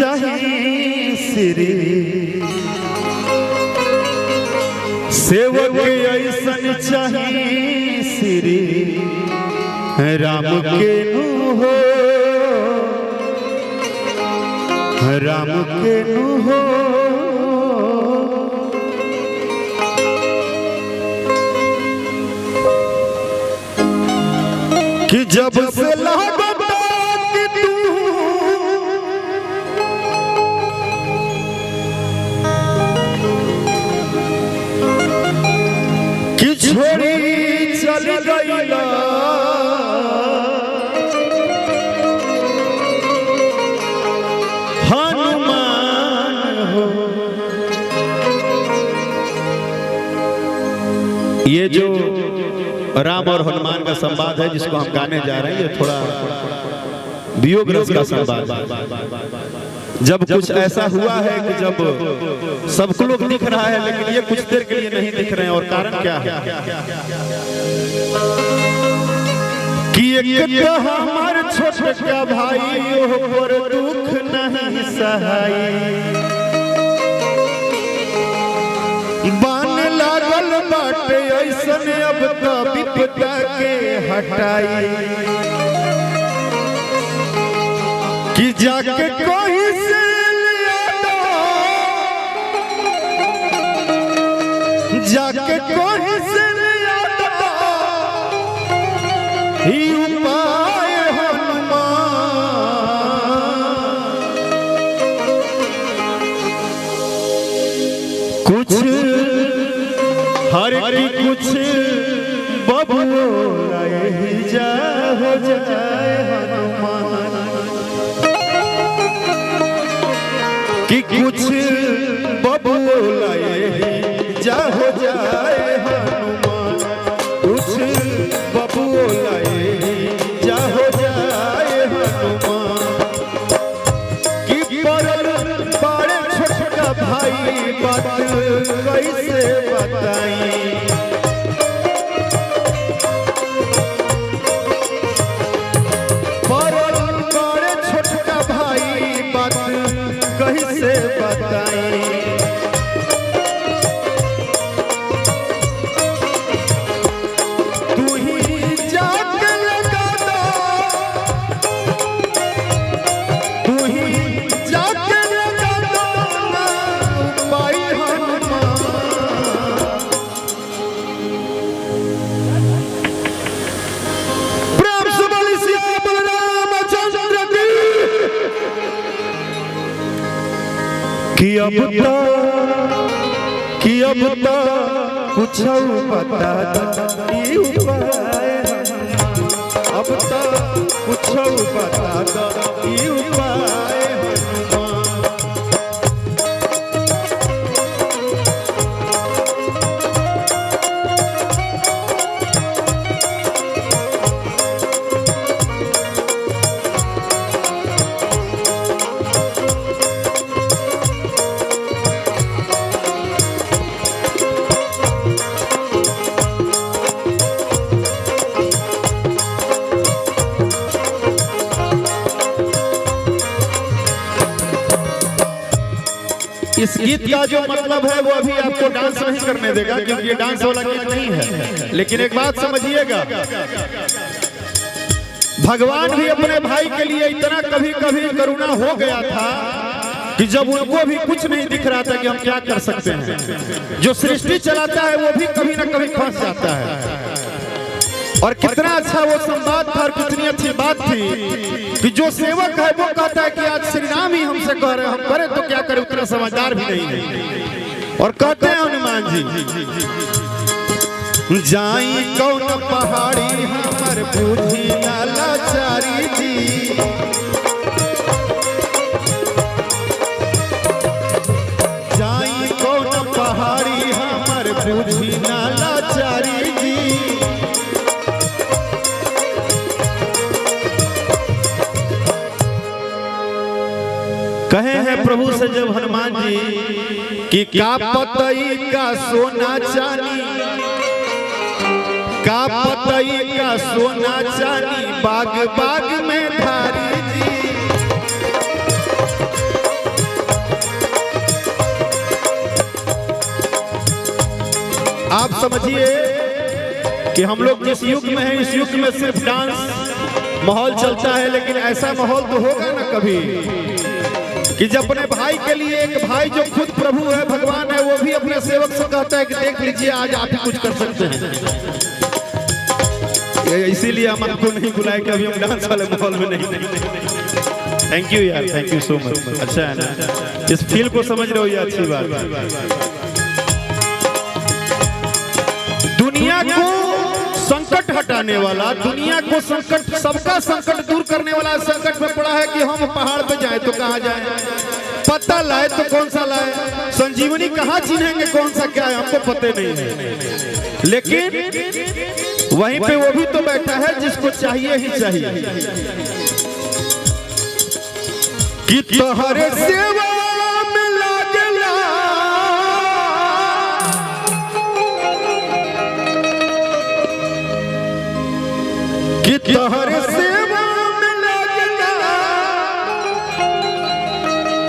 चाहिए श्री सेवक ऐसन चाहिए श्री राम के नु हो राम के नु हो कि जब से लागता कि तू कि छोड़ी चल गईला हनुमान हो। ये जो राम और हनुमान का संवाद है जिसको हम गाने जा रहे हैं, ये थोड़ा वियोग रस का संवाद है। जब कुछ ऐसा हुआ है कि जब सबको लोग दिख रहा है लेकिन ये कुछ देर के लिए नहीं दिख रहे हैं, और कारण क्या है कि एक हमारे छोटे का भाई ओह पर दुख नहीं सहाय बान लागल बाटे ऐसन अब तो विपदा के हटाई कि जाके कोई से जाके कोई से ही उपाय हनुमान कुछ हर की कुछ बबुआ यही जा हो जाए हनुमान कि कुछ बबुआ यही जा हो जाए हनुमान कुछ बबुआ यही जा हो जाए हनुमान कि परल बड़े छोटा भाई बात कैसे बताई परल बड़े छोटा भाई बात कैसे बताई तू ही जाके लगा दो तू ही जाके लगा दो ना भाई हनुमान प्रेम से बोली श्री रामचंद्र की अब तो कुछ बता दो उपाय अब तो कुछ बता दो उपाय इस गीत का जो मतलब है वो अभी आपको डांस नहीं करने देगा क्योंकि ये डांस वाला गीत नहीं है। लेकिन एक बात समझिएगा, भगवान भी अपने भाई के लिए इतना कभी कभी करुणा हो गया था कि जब उनको भी कुछ नहीं दिख रहा था कि हम क्या कर सकते हैं। जो सृष्टि चलाता है वो भी कभी ना कभी फंस जाता है। और कितना अच्छा वो संवाद था और कितनी अच्छी बात थी कि जो सेवक है वो कहता है कि आज श्री राम ही हमसे कह रहे हैं, हम करें तो क्या करें, उतना समझदार भी नहीं है। और कहते हैं हनुमान जी जाई कौन पहाड़ी हमर बूझी लाचारी जी जाई कौन पहाड़ी हमर बूझी लाचारी जी कहे हैं प्रभु से जब हनुमान जी कि का पतई का सोना चांदी का पतई का सोना चांदी बाग बाग में धारी जी आप समझिए कि हम लोग जिस युग में हैं, इस युग में सिर्फ डांस माहौल चलता है, लेकिन ऐसा माहौल तो होगा ना कभी कि जब अपने भाई के लिए एक भाई जो खुद प्रभु है, भगवान है, वो भी अपने सेवक से कहता है कि देख लीजिए आज आप ही कुछ कर सकते हैं। इसीलिए हम आपको नहीं बुलाए कि अभी हम डांस वाले माहौल में नहीं। थैंक यू यार, थैंक यू सो मच। अच्छा है ना, इस फील को समझ रहे हो, ये अच्छी बात है। दुनिया को संकट हटाने वाला, दुनिया को संकट, सबका संकट दूर करने वाला संकट में पड़ा है कि हम पहाड़ पे जाए तो कहाँ जाए, पता लाए तो कौन सा लाए, संजीवनी कहाँ चिन्हेंगे, कौन सा क्या है हमको पता नहीं है। लेकिन वहीं पे वो भी तो बैठा है जिसको चाहिए ही चाहिए कि तोहरे सेवा में लागला, कि तोहरे सेवा में लागला,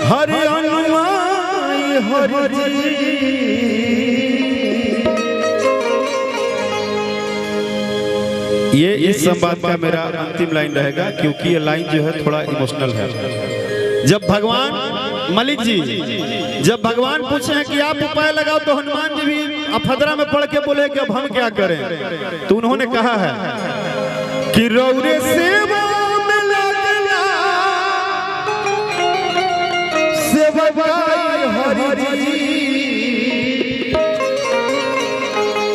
हरि अनुमाई हरि जी। ये इस संवाद का मेरा अंतिम लाइन रहेगा, क्योंकि ये लाइन जो है थोड़ा इमोशनल है। जब भगवान मलिक जी, जब भगवान पूछे हैं कि आप उपाय लगाओ, तो हनुमान जी भी अफदरा में पढ़ के बोले कि अब हम क्या करें, तो उन्होंने कहा है कि रौरे सेवा में लागला, सेवकाई हरि जी,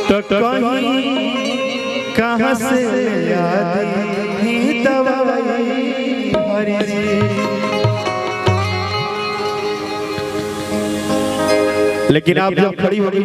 तो कहीं कहाँ से याद ही दवाई हरि जी। लेकिन आप जब खड़ी होगी